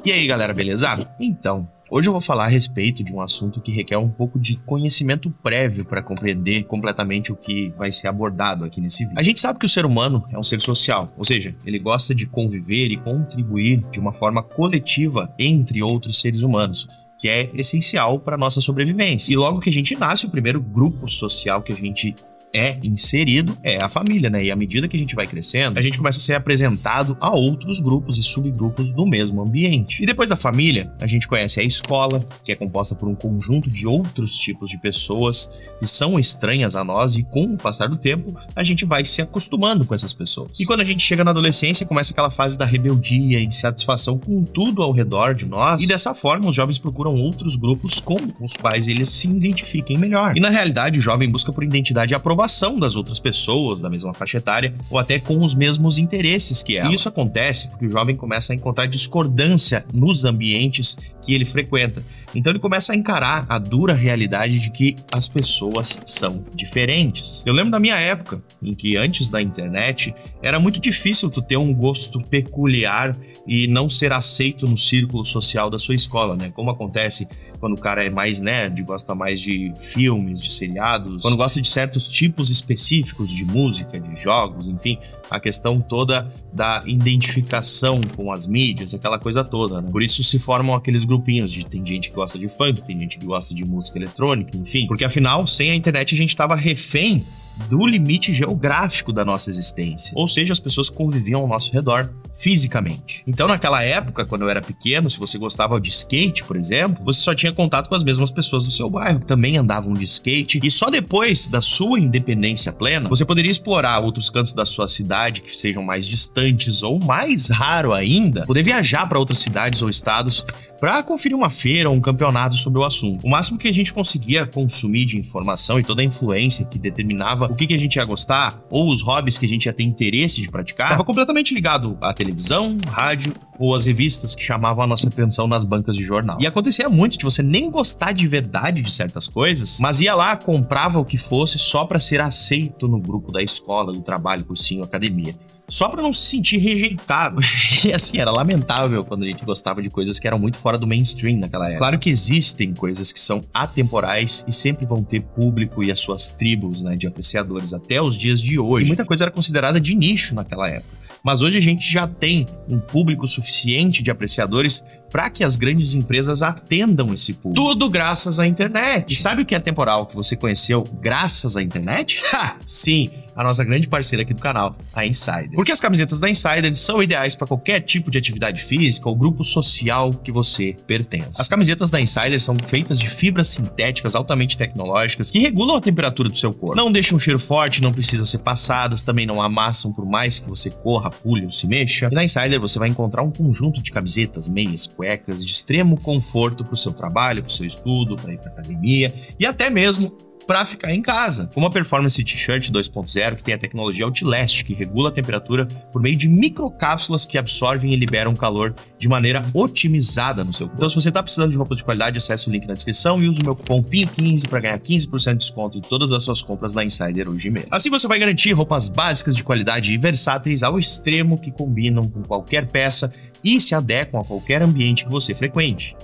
E aí galera, beleza? Então, hoje eu vou falar a respeito de um assunto que requer um pouco de conhecimento prévio para compreender completamente o que vai ser abordado aqui nesse vídeo. A gente sabe que o ser humano é um ser social, ou seja, ele gosta de conviver e contribuir de uma forma coletiva entre outros seres humanos, que é essencial para nossa sobrevivência. E logo que a gente nasce, o primeiro grupo social que a gente é inserido é a família, né? E à medida que a gente vai crescendo, a gente começa a ser apresentado a outros grupos e subgrupos do mesmo ambiente. E depois da família, a gente conhece a escola, que é composta por um conjunto de outros tipos de pessoas que são estranhas a nós, e com o passar do tempo, a gente vai se acostumando com essas pessoas. E quando a gente chega na adolescência, começa aquela fase da rebeldia, insatisfação com tudo ao redor de nós, e dessa forma os jovens procuram outros grupos com os quais eles se identifiquem melhor. E na realidade, o jovem busca por identidade e aprovação das outras pessoas da mesma faixa etária ou até com os mesmos interesses que ela. E isso acontece porque o jovem começa a encontrar discordância nos ambientes que ele frequenta. Então ele começa a encarar a dura realidade de que as pessoas são diferentes. Eu lembro da minha época, em que antes da internet era muito difícil tu ter um gosto peculiar e não ser aceito no círculo social da sua escola, né? Como acontece quando o cara é mais nerd, gosta mais de filmes, de seriados, quando gosta de certos tipos específicos de música, de jogos, enfim, a questão toda da identificação com as mídias, aquela coisa toda, né? Por isso se formam aqueles grupinhos de tem gente que gosta de funk, tem gente que gosta de música eletrônica, enfim, porque afinal, sem a internet a gente estava refém do limite geográfico da nossa existência, ou seja, as pessoas conviviam ao nosso redor fisicamente. Então naquela época, quando eu era pequeno, se você gostava de skate, por exemplo, você só tinha contato com as mesmas pessoas do seu bairro, que também andavam de skate, e só depois da sua independência plena, você poderia explorar outros cantos da sua cidade que sejam mais distantes, ou mais raro ainda, poder viajar para outras cidades ou estados para conferir uma feira ou um campeonato sobre o assunto. O máximo que a gente conseguia consumir de informação e toda a influência que determinava o que a gente ia gostar ou os hobbies que a gente ia ter interesse de praticar estava completamente ligado à televisão, rádio ou às revistas que chamavam a nossa atenção nas bancas de jornal. E acontecia muito de você nem gostar de verdade de certas coisas, mas ia lá, comprava o que fosse só para ser aceito no grupo da escola, do trabalho, cursinho, academia. Só pra não se sentir rejeitado. E assim, era lamentável quando a gente gostava de coisas que eram muito fora do mainstream naquela época. Claro que existem coisas que são atemporais e sempre vão ter público e as suas tribos, né, de apreciadores até os dias de hoje. E muita coisa era considerada de nicho naquela época. Mas hoje a gente já tem um público suficiente de apreciadores para que as grandes empresas atendam esse público. Tudo graças à internet. E sabe o que é temporal que você conheceu graças à internet? Ha! Sim, a nossa grande parceira aqui do canal, a Insider. Porque as camisetas da Insider são ideais para qualquer tipo de atividade física ou grupo social que você pertence. As camisetas da Insider são feitas de fibras sintéticas altamente tecnológicas que regulam a temperatura do seu corpo. Não deixam um cheiro forte, não precisam ser passadas, também não amassam por mais que você corra, pule ou se mexa. E na Insider você vai encontrar um conjunto de camisetas, meias, cuecas de extremo conforto para o seu trabalho, para o seu estudo, para ir para academia e até mesmo para ficar em casa, como a Performance T-Shirt 2.0, que tem a tecnologia Outlast, que regula a temperatura por meio de microcápsulas que absorvem e liberam calor de maneira otimizada no seu corpo. Então, se você está precisando de roupa de qualidade, acesse o link na descrição e use o meu cupom PINHO15 para ganhar 15% de desconto em todas as suas compras na Insider hoje mesmo. Assim você vai garantir roupas básicas de qualidade e versáteis ao extremo que combinam com qualquer peça e se adequam a qualquer ambiente que você frequente.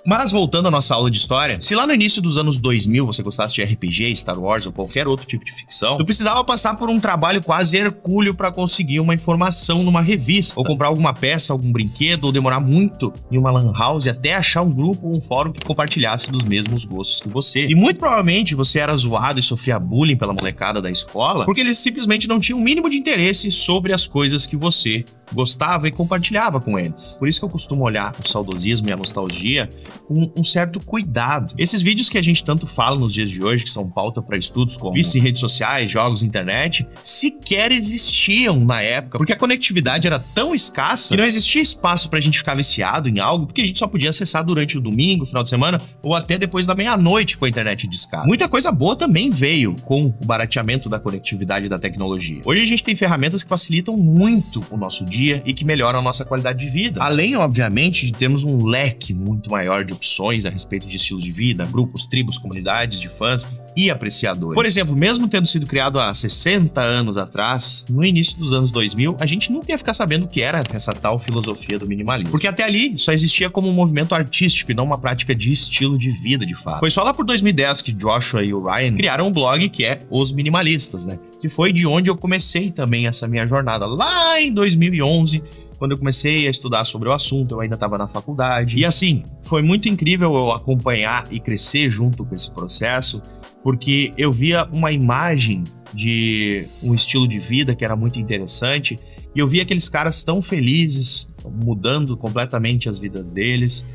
Mas voltando à nossa aula de história, se lá no início dos anos 2000 você gostasse de RPG, Star Wars ou qualquer outro tipo de ficção, tu precisava passar por um trabalho quase hercúleo para conseguir uma informação numa revista, ou comprar alguma peça, algum brinquedo, ou demorar muito em uma lan house até achar um grupo ou um fórum que compartilhasse dos mesmos gostos que você. E muito provavelmente você era zoado e sofria bullying pela molecada da escola, porque eles simplesmente não tinham o mínimo de interesse sobre as coisas que você gostava e compartilhava com eles. Por isso que eu costumo olhar o saudosismo e a nostalgia com um certo cuidado. Esses vídeos que a gente tanto fala nos dias de hoje, que são pauta para estudos como vícios em redes sociais, jogos, internet, sequer existiam na época, porque a conectividade era tão escassa que não existia espaço pra gente ficar viciado em algo, porque a gente só podia acessar durante o domingo, final de semana, ou até depois da meia-noite com a internet de escada. Muita coisa boa também veio com o barateamento da conectividade e da tecnologia. Hoje a gente tem ferramentas que facilitam muito o nosso dia e que melhoram a nossa qualidade de vida. Além, obviamente, de termos um leque muito maior maior de opções a respeito de estilo de vida, grupos, tribos, comunidades de fãs e apreciadores. Por exemplo, mesmo tendo sido criado há 60 anos atrás, no início dos anos 2000, a gente nunca ia ficar sabendo o que era essa tal filosofia do minimalismo. Porque até ali só existia como um movimento artístico e não uma prática de estilo de vida, de fato. Foi só lá por 2010 que Joshua e o Ryan criaram um blog que é Os Minimalistas, né? Que foi de onde eu comecei também essa minha jornada, lá em 2011, quando eu comecei a estudar sobre o assunto. Eu ainda estava na faculdade. E assim, foi muito incrível eu acompanhar e crescer junto com esse processo, porque eu via uma imagem de um estilo de vida que era muito interessante, e eu via aqueles caras tão felizes, mudando completamente as vidas deles,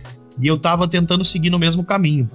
e eu tava tentando seguir no mesmo caminho.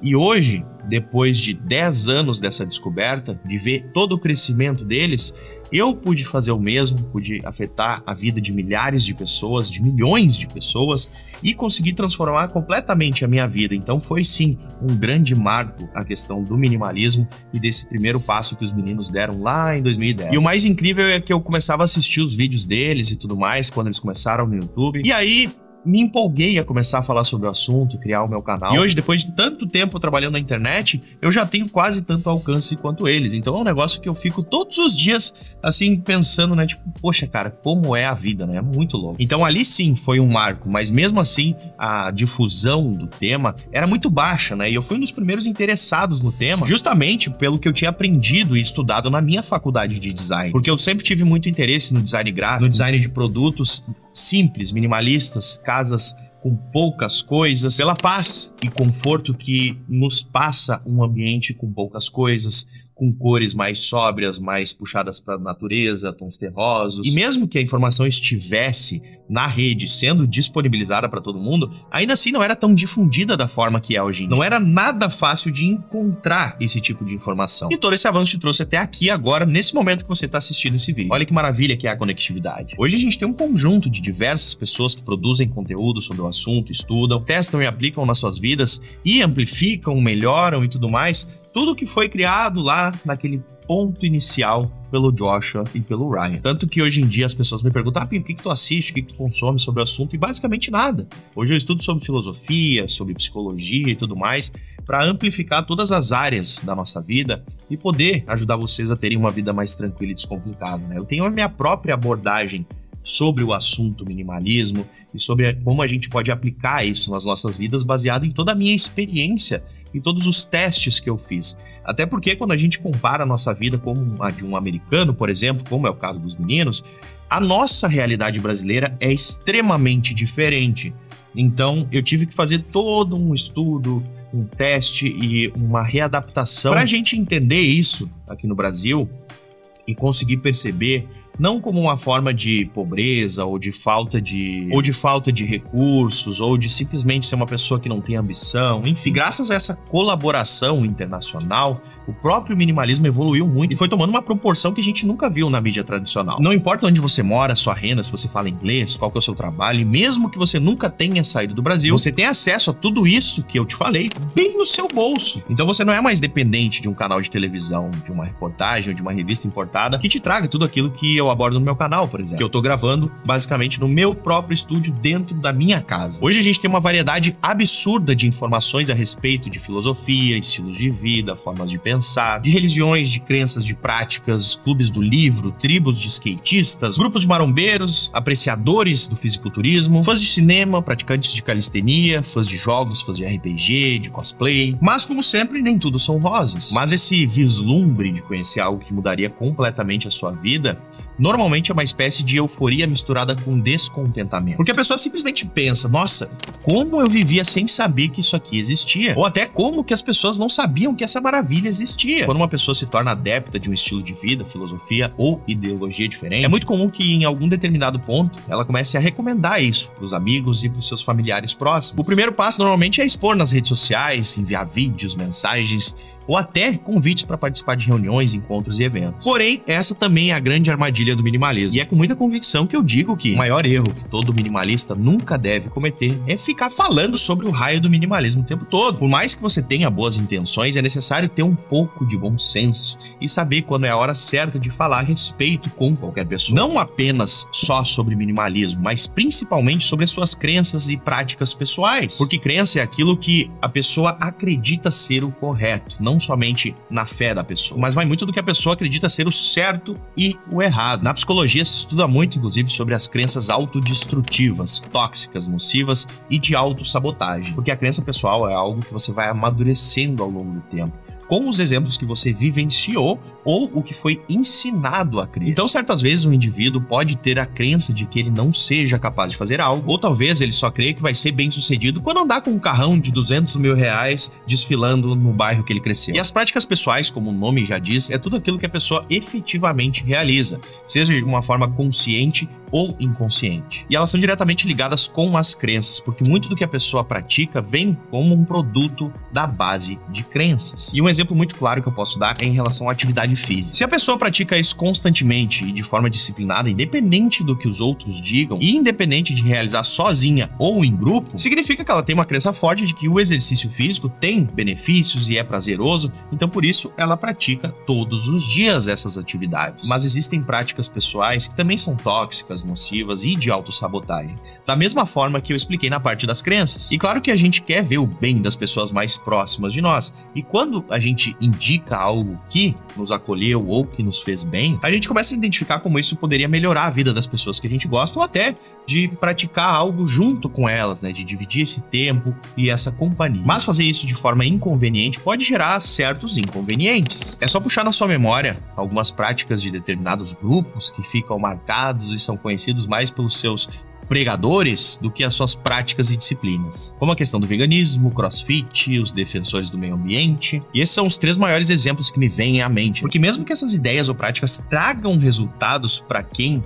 E hoje, depois de 10 anos dessa descoberta, de ver todo o crescimento deles, eu pude fazer o mesmo, pude afetar a vida de milhares de pessoas, de milhões de pessoas, e conseguir transformar completamente a minha vida. Então foi sim um grande marco a questão do minimalismo e desse primeiro passo que os meninos deram lá em 2010. E o mais incrível é que eu começava a assistir os vídeos deles e tudo mais, quando eles começaram no YouTube. E aí me empolguei a começar a falar sobre o assunto, criar o meu canal. E hoje, depois de tanto tempo trabalhando na internet, eu já tenho quase tanto alcance quanto eles. Então é um negócio que eu fico todos os dias, assim, pensando, né? Tipo, poxa, cara, como é a vida, né? É muito louco. Então ali sim foi um marco, mas mesmo assim, a difusão do tema era muito baixa, né? E eu fui um dos primeiros interessados no tema, justamente pelo que eu tinha aprendido e estudado na minha faculdade de design. Porque eu sempre tive muito interesse no design gráfico, no design de produtos simples, minimalistas, casas com poucas coisas, pela paz e conforto que nos passa um ambiente com poucas coisas, com cores mais sóbrias, mais puxadas para a natureza, tons terrosos. E mesmo que a informação estivesse na rede sendo disponibilizada para todo mundo, ainda assim não era tão difundida da forma que é hoje em dia. Não era nada fácil de encontrar esse tipo de informação. E todo esse avanço te trouxe até aqui agora, nesse momento que você está assistindo esse vídeo. Olha que maravilha que é a conectividade. Hoje a gente tem um conjunto de diversas pessoas que produzem conteúdo sobre o assunto, estudam, testam e aplicam nas suas vidas e amplificam, melhoram e tudo mais. Tudo que foi criado lá naquele ponto inicial pelo Joshua e pelo Ryan. Tanto que hoje em dia as pessoas me perguntam, Pim, o que tu assiste, o que tu consome sobre o assunto? E basicamente nada. Hoje eu estudo sobre filosofia, sobre psicologia e tudo mais, para amplificar todas as áreas da nossa vida e poder ajudar vocês a terem uma vida mais tranquila e descomplicada, né? Eu tenho a minha própria abordagem sobre o assunto minimalismo e sobre como a gente pode aplicar isso nas nossas vidas, baseado em toda a minha experiência e todos os testes que eu fiz. Até porque quando a gente compara a nossa vida com a de um americano, por exemplo, como é o caso dos meninos, a nossa realidade brasileira é extremamente diferente. Então eu tive que fazer todo um estudo, um teste e uma readaptação para a gente entender isso aqui no Brasil e conseguir perceber não como uma forma de pobreza ou de falta de recursos ou de simplesmente ser uma pessoa que não tem ambição. Enfim, graças a essa colaboração internacional, o próprio minimalismo evoluiu muito e foi tomando uma proporção que a gente nunca viu na mídia tradicional. Não importa onde você mora, sua renda, se você fala inglês, qual que é o seu trabalho, e mesmo que você nunca tenha saído do Brasil, você tem acesso a tudo isso que eu te falei bem no seu bolso. Então você não é mais dependente de um canal de televisão, de uma reportagem ou de uma revista importada que te traga tudo aquilo que eu abordo no meu canal, por exemplo, que eu tô gravando basicamente no meu próprio estúdio dentro da minha casa. Hoje a gente tem uma variedade absurda de informações a respeito de filosofia, estilos de vida, formas de pensar, de religiões, de crenças, de práticas, clubes do livro, tribos de skatistas, grupos de marombeiros, apreciadores do fisiculturismo, fãs de cinema, praticantes de calistenia, fãs de jogos, fãs de RPG, de cosplay. Mas como sempre, nem tudo são rosas. Mas esse vislumbre de conhecer algo que mudaria completamente a sua vida normalmente é uma espécie de euforia misturada com descontentamento. Porque a pessoa simplesmente pensa, nossa, como eu vivia sem saber que isso aqui existia? Ou até como que as pessoas não sabiam que essa maravilha existia? Quando uma pessoa se torna adepta de um estilo de vida, filosofia ou ideologia diferente, é muito comum que em algum determinado ponto ela comece a recomendar isso para os amigos e para os seus familiares próximos. O primeiro passo normalmente é expor nas redes sociais, enviar vídeos, mensagens ou até convites para participar de reuniões, encontros e eventos. Porém, essa também é a grande armadilha do minimalismo. E é com muita convicção que eu digo que o maior erro que todo minimalista nunca deve cometer é ficar falando sobre o raio do minimalismo o tempo todo. Por mais que você tenha boas intenções, é necessário ter um pouco de bom senso e saber quando é a hora certa de falar a respeito com qualquer pessoa. Não apenas só sobre minimalismo, mas principalmente sobre as suas crenças e práticas pessoais. Porque crença é aquilo que a pessoa acredita ser o correto, não somente na fé da pessoa, mas vai muito do que a pessoa acredita ser o certo e o errado. Na psicologia se estuda muito, inclusive, sobre as crenças autodestrutivas, tóxicas, nocivas e de autossabotagem. Porque a crença pessoal é algo que você vai amadurecendo ao longo do tempo, com os exemplos que você vivenciou ou o que foi ensinado a crer. Então, certas vezes, um indivíduo pode ter a crença de que ele não seja capaz de fazer algo, ou talvez ele só crê que vai ser bem sucedido quando andar com um carrão de 200 mil reais desfilando no bairro que ele cresceu. E as práticas pessoais, como o nome já diz, é tudo aquilo que a pessoa efetivamente realiza, seja de uma forma consciente ou inconsciente. E elas são diretamente ligadas com as crenças, porque muito do que a pessoa pratica vem como um produto da base de crenças. E um exemplo muito claro que eu posso dar é em relação à atividade física. Se a pessoa pratica isso constantemente e de forma disciplinada, independente do que os outros digam, e independente de realizar sozinha ou em grupo, significa que ela tem uma crença forte de que o exercício físico tem benefícios e é prazeroso, então por isso ela pratica todos os dias essas atividades. Mas existem práticas pessoais que também são tóxicas, nocivas e de autossabotagem, da mesma forma que eu expliquei na parte das crenças. E claro que a gente quer ver o bem das pessoas mais próximas de nós, e quando a gente indica algo que nos acolheu ou que nos fez bem, a gente começa a identificar como isso poderia melhorar a vida das pessoas que a gente gosta, ou até de praticar algo junto com elas, né, de dividir esse tempo e essa companhia. Mas fazer isso de forma inconveniente pode gerar certos inconvenientes. É só puxar na sua memória algumas práticas de determinados grupos que ficam marcados e são conhecidos mais pelos seus pregadores do que as suas práticas e disciplinas, como a questão do veganismo, crossfit, os defensores do meio ambiente. E esses são os 3 maiores exemplos que me vêm à mente, porque mesmo que essas ideias ou práticas tragam resultados para quem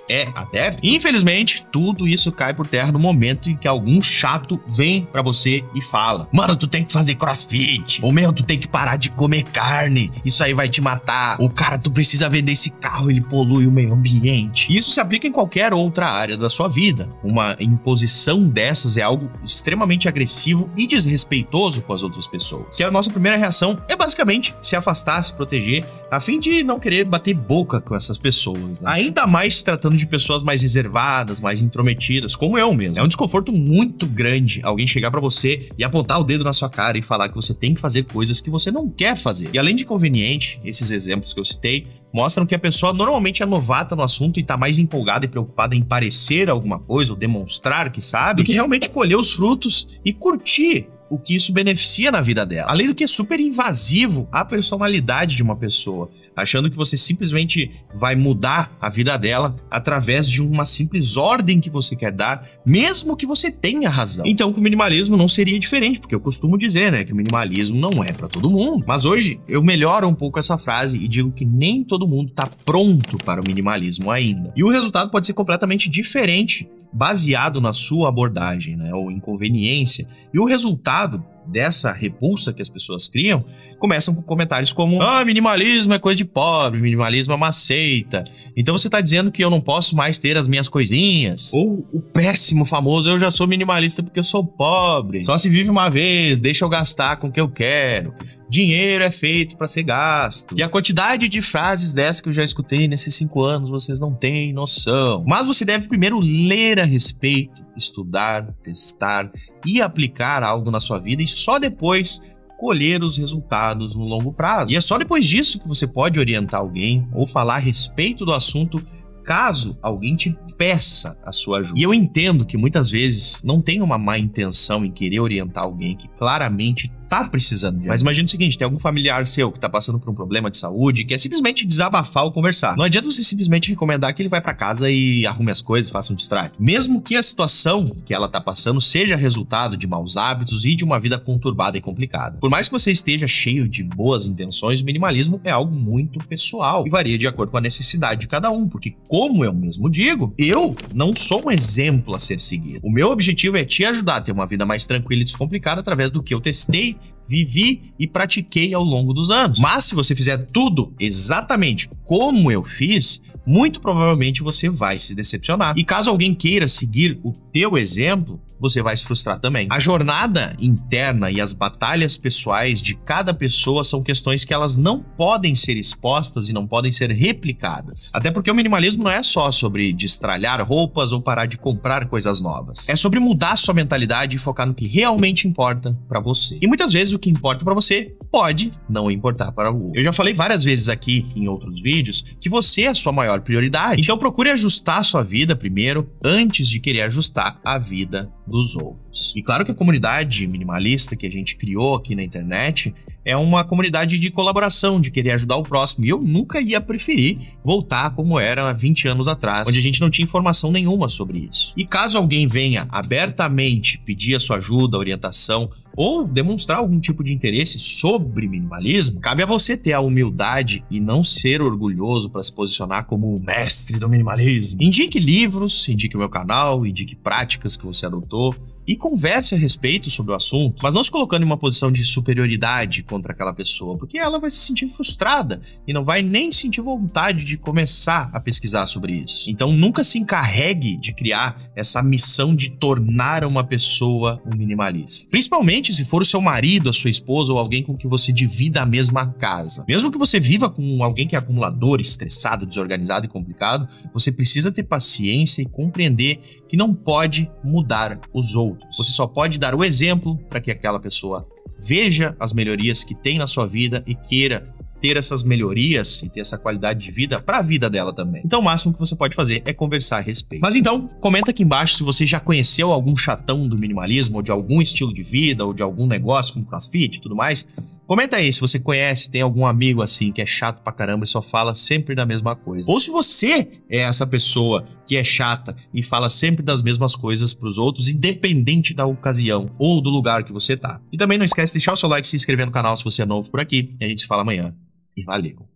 é adepto, infelizmente, tudo isso cai por terra no momento em que algum chato vem pra você e fala: mano, tu tem que fazer crossfit, ou meu, tu tem que parar de comer carne, isso aí vai te matar, ou cara, tu precisa vender esse carro, ele polui o meio ambiente. Isso se aplica em qualquer outra área da sua vida. Uma imposição dessas é algo extremamente agressivo e desrespeitoso com as outras pessoas. Que a nossa primeira reação é basicamente se afastar, se proteger, a fim de não querer bater boca com essas pessoas, né? Ainda mais se tratando de pessoas mais reservadas, mais intrometidas, como eu mesmo. É um desconforto muito grande alguém chegar pra você e apontar o dedo na sua cara e falar que você tem que fazer coisas que você não quer fazer. E além de conveniente, esses exemplos que eu citei mostram que a pessoa normalmente é novata no assunto e tá mais empolgada e preocupada em parecer alguma coisa ou demonstrar que sabe, do que realmente colher os frutos e curtir o que isso beneficia na vida dela. Além do que é super invasivo à personalidade de uma pessoa, achando que você simplesmente vai mudar a vida dela através de uma simples ordem que você quer dar, mesmo que você tenha razão. Então, com o minimalismo não seria diferente, porque eu costumo dizer, né, que o minimalismo não é pra todo mundo. Mas hoje eu melhoro um pouco essa frase e digo que nem todo mundo tá pronto para o minimalismo ainda. E o resultado pode ser completamente diferente, baseado na sua abordagem, né, ou inconveniência. E o resultado dessa repulsa que as pessoas criam começam com comentários como: ah, minimalismo é coisa de pobre, minimalismo é uma seita, então você tá dizendo que eu não posso mais ter as minhas coisinhas. Ou o péssimo famoso: eu já sou minimalista porque eu sou pobre, só se vive uma vez, deixa eu gastar com o que eu quero, dinheiro é feito para ser gasto. E a quantidade de frases dessas que eu já escutei nesses 5 anos, vocês não têm noção. Mas você deve primeiro ler a respeito, estudar, testar e aplicar algo na sua vida, e só depois colher os resultados no longo prazo. E é só depois disso que você pode orientar alguém ou falar a respeito do assunto, caso alguém te peça a sua ajuda. E eu entendo que muitas vezes não tem uma má intenção em querer orientar alguém que claramente tá precisando de ajuda. Mas imagina o seguinte: tem algum familiar seu que tá passando por um problema de saúde, que é simplesmente desabafar ou conversar. Não adianta você simplesmente recomendar que ele vá pra casa e arrume as coisas, faça um distrato. Mesmo que a situação que ela tá passando seja resultado de maus hábitos e de uma vida conturbada e complicada. Por mais que você esteja cheio de boas intenções, o minimalismo é algo muito pessoal e varia de acordo com a necessidade de cada um, porque, como eu mesmo digo, eu não sou um exemplo a ser seguido. O meu objetivo é te ajudar a ter uma vida mais tranquila e descomplicada através do que eu testei, vivi e pratiquei ao longo dos anos. Mas se você fizer tudo exatamente como eu fiz, muito provavelmente você vai se decepcionar. E caso alguém queira seguir o teu exemplo, você vai se frustrar também. A jornada interna e as batalhas pessoais de cada pessoa são questões que elas não podem ser expostas e não podem ser replicadas. Até porque o minimalismo não é só sobre destralhar roupas ou parar de comprar coisas novas. É sobre mudar sua mentalidade e focar no que realmente importa pra você. E muitas vezes o que importa pra você pode não importar para o outro. Eu já falei várias vezes aqui em outros vídeos que você é a sua maior prioridade. Então procure ajustar a sua vida primeiro antes de querer ajustar a vida dos outros. E claro que a comunidade minimalista que a gente criou aqui na internet é uma comunidade de colaboração, de querer ajudar o próximo. E eu nunca ia preferir voltar como era há 20 anos atrás, onde a gente não tinha informação nenhuma sobre isso. E caso alguém venha abertamente pedir a sua ajuda, orientação, ou demonstrar algum tipo de interesse sobre minimalismo, cabe a você ter a humildade e não ser orgulhoso para se posicionar como o mestre do minimalismo. Indique livros, indique o meu canal, indique práticas que você adotou e converse a respeito sobre o assunto, mas não se colocando em uma posição de superioridade contra aquela pessoa, porque ela vai se sentir frustrada e não vai nem sentir vontade de começar a pesquisar sobre isso. Então nunca se encarregue de criar essa missão de tornar uma pessoa um minimalista. Principalmente se for o seu marido, a sua esposa ou alguém com que você divida a mesma casa. Mesmo que você viva com alguém que é acumulador, estressado, desorganizado e complicado, você precisa ter paciência e compreender que não pode mudar os outros. Você só pode dar o exemplo para que aquela pessoa veja as melhorias que tem na sua vida e queira ter essas melhorias e ter essa qualidade de vida para a vida dela também. Então o máximo que você pode fazer é conversar a respeito. Mas então, comenta aqui embaixo se você já conheceu algum chatão do minimalismo, ou de algum estilo de vida, ou de algum negócio como CrossFit e tudo mais. Comenta aí se você conhece, tem algum amigo assim que é chato pra caramba e só fala sempre da mesma coisa. Ou se você é essa pessoa que é chata e fala sempre das mesmas coisas pros outros, independente da ocasião ou do lugar que você tá. E também não esquece de deixar o seu like e se inscrever no canal se você é novo por aqui. E a gente se fala amanhã. E valeu!